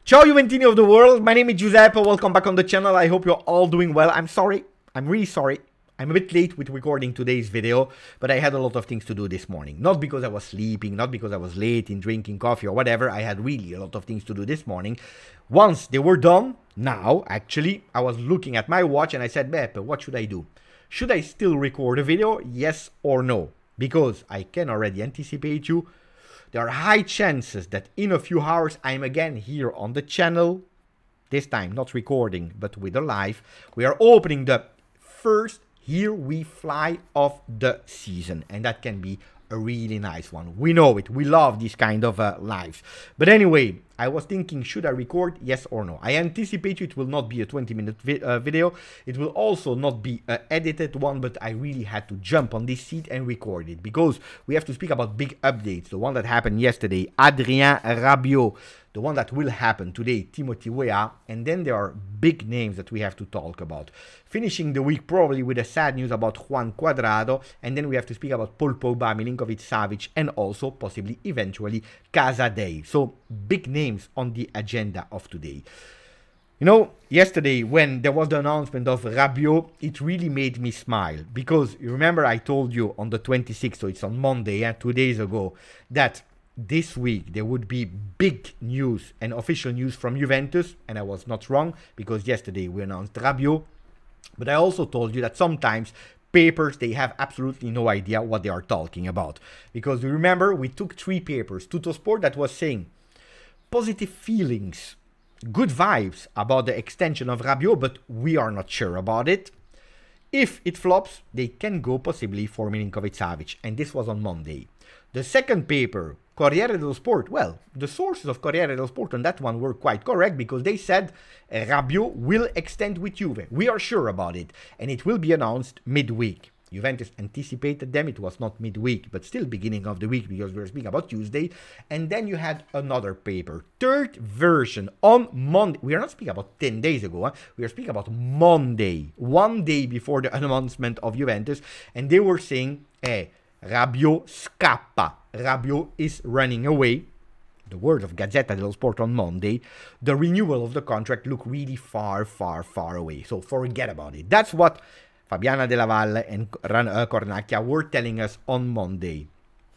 Ciao Juventini of the world, my name is Giuseppe, welcome back on the channel. I hope you're all doing well. I'm really sorry. I'm a bit late with recording today's video, but I had a lot of things to do this morning. Not because I was sleeping, not because I was late in drinking coffee or whatever. I had really a lot of things to do this morning. Once they were done, now actually, I was looking at my watch and I said, Beppe, what should I do? Should I still record a video, yes or no? Because I can already anticipate you. There are high chances that in a few hours I'm again here on the channel. This time not recording, but with a live. We are opening the first Here We Fly of the season. And that can be a really nice one. We know it. We love these kind of lives. But anyway, I was thinking, should I record? Yes or no? I anticipate it will not be a 20-minute video. It will also not be an edited one, but I really had to jump on this seat and record it because we have to speak about big updates. The one that happened yesterday, Adrien Rabiot. The one that will happen today, Timothy Weah, and then there are big names that we have to talk about. Finishing the week probably with a sad news about Juan Cuadrado, and then we have to speak about Paul Pogba, Milinkovic-Savic, and also possibly eventually Casadei. So big names on the agenda of today. You know, yesterday when there was the announcement of Rabiot, it really made me smile because you remember I told you on the 26th, so it's on Monday, 2 days ago, that this week there would be big news and official news from Juventus, and I was not wrong because yesterday we announced Rabiot. But I also told you that sometimes papers, they have absolutely no idea what they are talking about. Because you remember we took 3 papers, Tuttosport, that was saying positive feelings, good vibes about the extension of Rabiot, but we are not sure about it. If it flops, they can go possibly for Milinkovic-Savic, and this was on Monday. The second paper, Corriere dello Sport, well, the sources of Corriere dello Sport on that one were quite correct because they said Rabiot will extend with Juve. We are sure about it, and it will be announced midweek. Juventus anticipated them, it was not midweek, but still beginning of the week because we were speaking about Tuesday. And then you had another paper, third version on Monday. We are not speaking about 10 days ago, we are speaking about Monday, 1 day before the announcement of Juventus. And they were saying, Rabiot scappa. Rabiot is running away. The word of Gazzetta dello Sport on Monday. The renewal of the contract looked really far, far, far away. So forget about it. That's what Fabiana Della Valle and Cornacchia were telling us on Monday.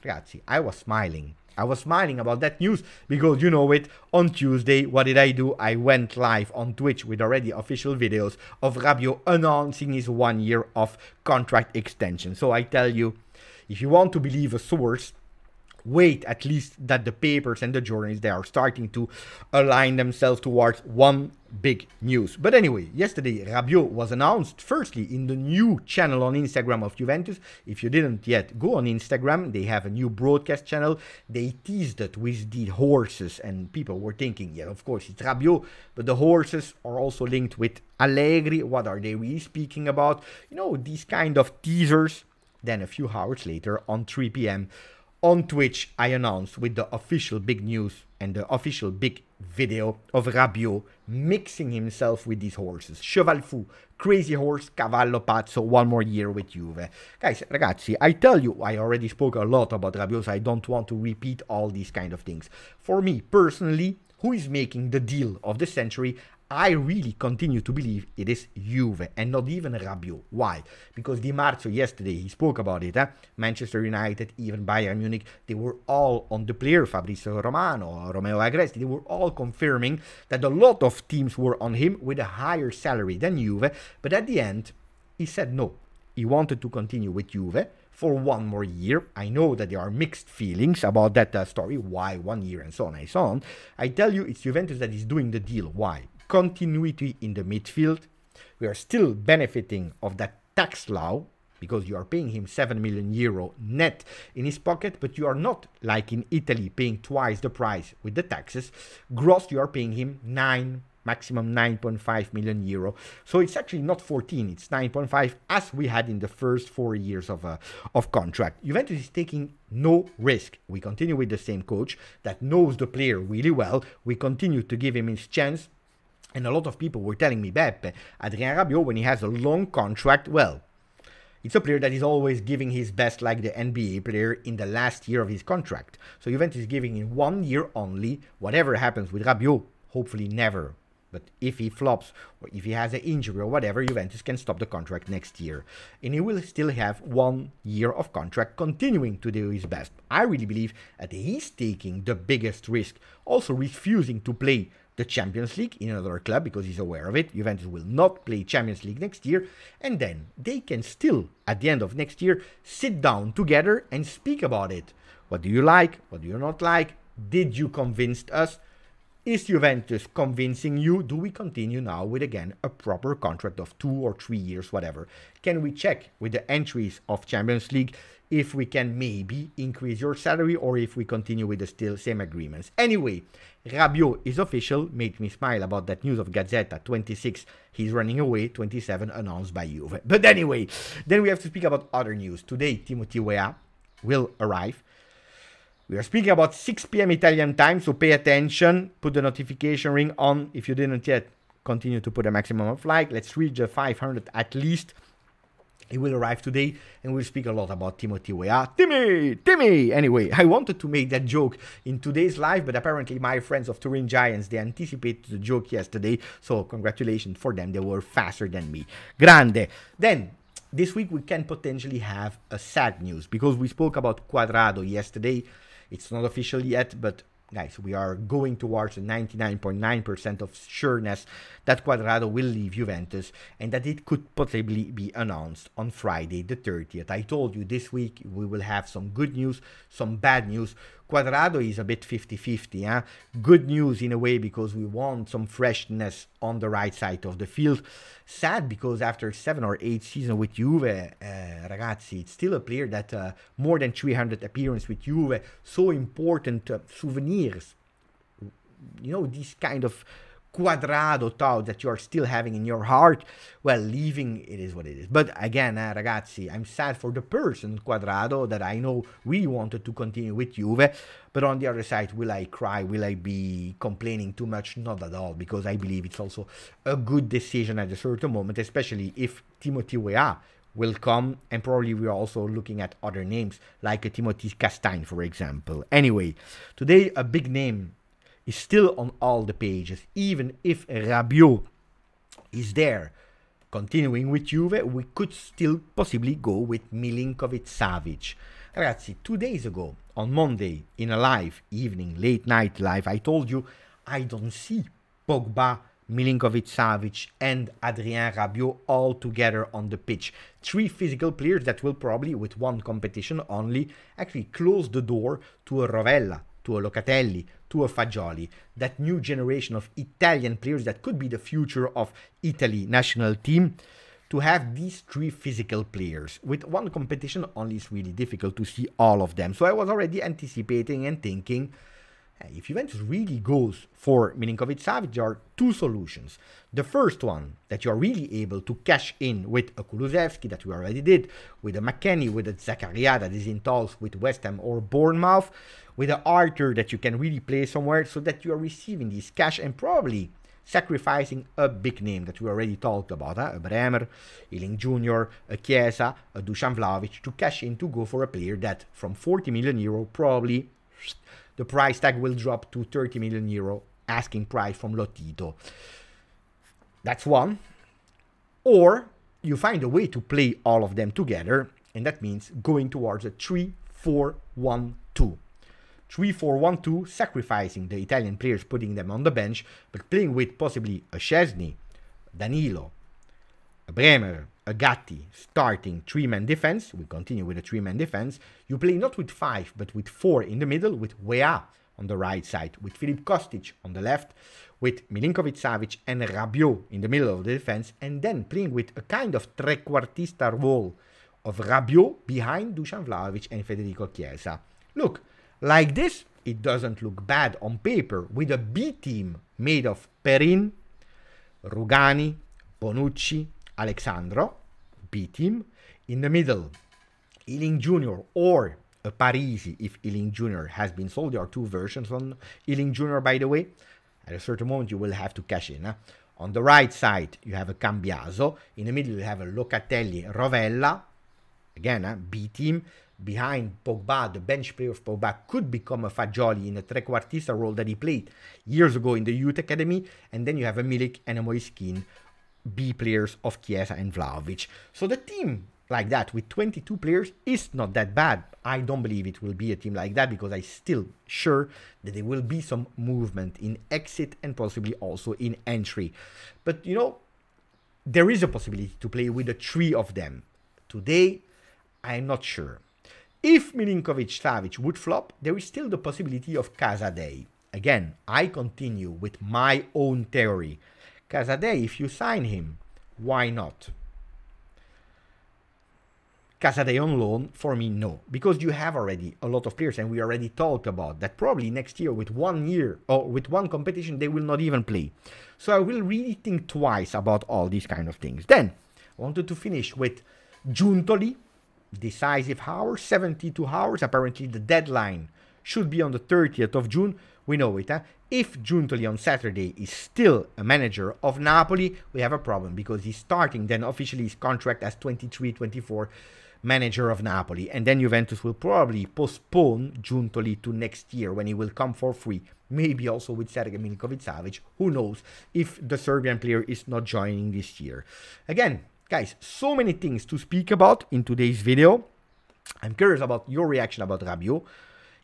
Ragazzi, I was smiling. I was smiling about that news because you know it, on Tuesday, what did I do? I went live on Twitch with already official videos of Rabiot announcing his 1 year of contract extension. So I tell you, if you want to believe a source, wait at least that the papers and the journalists, they are starting to align themselves towards one big news. But anyway, yesterday Rabiot was announced firstly in the new channel on Instagram of Juventus. If you didn't yet, go on Instagram. They have a new broadcast channel. They teased it with the horses and people were thinking, yeah, of course it's Rabiot, but the horses are also linked with Allegri. What are they really speaking about? You know, these kind of teasers. Then a few hours later on 3 p.m. on Twitch, I announced with the official big news and the official big video of Rabiot mixing himself with these horses. Cheval Fou, Crazy Horse, Cavallo Pazzo, 1 more year with Juve. Guys, ragazzi, I tell you, I already spoke a lot about Rabiot, so I don't want to repeat all these kind of things. For me, personally, who is making the deal of the century? I really continue to believe it is Juve and not even Rabiot. Why? Because Di Marzio yesterday, he spoke about it. Manchester United, even Bayern Munich, they were all on the player. Fabrizio Romano, Romeo Agresti, they were all confirming that a lot of teams were on him with a higher salary than Juve. But at the end, he said no. He wanted to continue with Juve for 1 more year. I know that there are mixed feelings about that story. Why 1 year and so on and so on. I tell you, it's Juventus that is doing the deal. Why? Continuity in the midfield. We are still benefiting of that tax law because you are paying him 7 million euro net in his pocket, but you are not like in Italy paying twice the price with the taxes. Gross, you are paying him maximum 9.5 million euro. So it's actually not 14, it's 9.5 as we had in the first 4 years of contract. Juventus is taking no risk. We continue with the same coach that knows the player really well. We continue to give him his chance. And a lot of people were telling me, Beppe, Adrien Rabiot, when he has a long contract, well, it's a player that is always giving his best like the NBA player in the last year of his contract. So Juventus is giving him 1 year only. Whatever happens with Rabiot, hopefully never. But if he flops or if he has an injury or whatever, Juventus can stop the contract next year. And he will still have 1 year of contract continuing to do his best. I really believe that he's taking the biggest risk, also refusing to play the Champions League in another club because he's aware of it. Juventus will not play Champions League next year. And then they can still, at the end of next year, sit down together and speak about it. What do you like? What do you not like? Did you convince us? Is Juventus convincing you? Do we continue now with, again, a proper contract of 2 or 3 years, whatever? Can we check with the entries of Champions League if we can maybe increase your salary or if we continue with the still same agreements? Anyway, Rabiot is official. Made me smile about that news of Gazzetta. 26, he's running away. 27, announced by Juve. But anyway, then we have to speak about other news. Today, Timothy Weah will arrive. We are speaking about 6 p.m. Italian time, so pay attention. Put the notification ring on. If you didn't yet, continue to put a maximum of like. Let's reach the 500 at least. He will arrive today, and we'll speak a lot about Timothy Weah. Timmy! Anyway, I wanted to make that joke in today's live, but apparently my friends of Turin Giants, they anticipated the joke yesterday, so congratulations for them. They were faster than me. Grande. Then, this week we can potentially have a sad news, because we spoke about Cuadrado yesterday. It's not official yet, but guys, we are going towards a 99.9% of sureness that Cuadrado will leave Juventus and that it could possibly be announced on Friday the 30th. I told you this week we will have some good news, some bad news. Cuadrado is a bit 50-50. Huh? Good news in a way because we want some freshness on the right side of the field. Sad because after 7 or 8 seasons with Juve, ragazzi, it's still a player that more than 300 appearances with Juve, so important souvenirs. You know, these kind of Cuadrado thought that you are still having in your heart. Well, leaving, it is what it is. But again, ragazzi, I'm sad for the person, Cuadrado, that I know really wanted to continue with Juve. But on the other side, will I cry? Will I be complaining too much? Not at all, because I believe it's also a good decision at a certain moment, especially if Timothy Weah will come, and probably we are also looking at other names, like a Timothy Castagne, for example. Anyway, today a big name is still on all the pages, even if Rabiot is there. Continuing with Juve, we could still possibly go with Milinkovic-Savic. Ragazzi, 2 days ago, on Monday, in a live evening, late night live, I told you I don't see Pogba, Milinkovic-Savic and Adrien Rabiot all together on the pitch. 3 physical players that will probably, with one competition only, actually close the door to a Rovella, to a Locatelli, to a Fagioli, that new generation of Italian players that could be the future of Italy national team. To have these 3 physical players with one competition only is really difficult to see all of them. So I was already anticipating and thinking, if Juventus really goes for Milinkovic-Savic, there are 2 solutions. The first one, that you are really able to cash in with a Kulusevski, that we already did, with a McKennie, with a Zakaria that is in talks with West Ham or Bournemouth, with an Arthur that you can really play somewhere, so that you are receiving this cash and probably sacrificing a big name that we already talked about, a Bremer, Ealing Jr., a Chiesa, a Dusan Vlahovic, to cash in to go for a player that from 40 million euro probably the price tag will drop to 30 million euro asking price from Lotito. That's one. Or you find a way to play all of them together, and that means going towards a 3-4-1-2. 3-4-1-2, sacrificing the Italian players, putting them on the bench, but playing with possibly a Szczesny, Danilo, a Bremer, a Gatti, starting 3-man defense. We continue with a 3-man defense. You play not with 5, but with 4 in the middle, with Weah on the right side, with Filip Kostic on the left, with Milinkovic-Savic and Rabiot in the middle of the defense, and then playing with a kind of trequartista role of Rabiot behind Dusan Vlahovic and Federico Chiesa. Look, like this, it doesn't look bad on paper, with a B team made of Perin, Rugani, Bonucci, Alexandro, B team. In the middle, Ealing Jr. or a Parisi, if Ealing Jr. has been sold. There are 2 versions on Ealing Jr., by the way. At a certain moment, you will have to cash in. On the right side, you have a Cambiaso. In the middle, you have a Locatelli, Rovella. Again, B team. behind Pogba, the bench player of Pogba, could become a Fagioli in a trequartista role that he played years ago in the youth academy. And then you have a Milik and a Moiskin, B players of Chiesa and Vlahovic. So the team like that with 22 players is not that bad. I don't believe it will be a team like that because I'm still sure that there will be some movement in exit and possibly also in entry. But you know, there is a possibility to play with the three of them. Today, I'm not sure. If Milinkovic-Savic would flop, there is still the possibility of Casadei. Again, I continue with my own theory. Casadei, if you sign him, why not? Casadei on loan, for me, no. Because you have already a lot of players, and we already talked about that probably next year with 1 year or with one competition, they will not even play. So I will really think twice about all these kind of things. Then, I wanted to finish with Giuntoli, decisive hours, 72 hours. Apparently, the deadline should be on the 30th of June. We know it, huh? If Giuntoli on Saturday is still a manager of Napoli, we have a problem because he's starting then officially his contract as 23-24 manager of Napoli. And then Juventus will probably postpone Giuntoli to next year when he will come for free. Maybe also with Sergej Milinkovic-Savic. Who knows if the Serbian player is not joining this year. Again, guys, so many things to speak about in today's video. I'm curious about your reaction about Rabiot.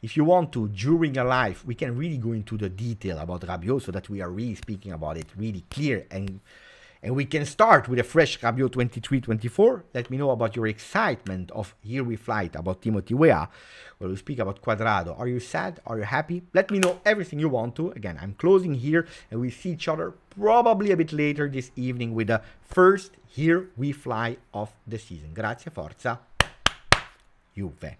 If you want to, during a live, we can really go into the detail about Rabiot so that we are really speaking about it really clear. And we can start with a fresh Rabiot 23-24. Let me know about your excitement of Here We Fly about Timothy Weah. Where we speak about Cuadrado. Are you sad? Are you happy? Let me know everything you want to. Again, I'm closing here and we see each other probably a bit later this evening with the first Here We Fly of the season. Grazie, forza, Juve.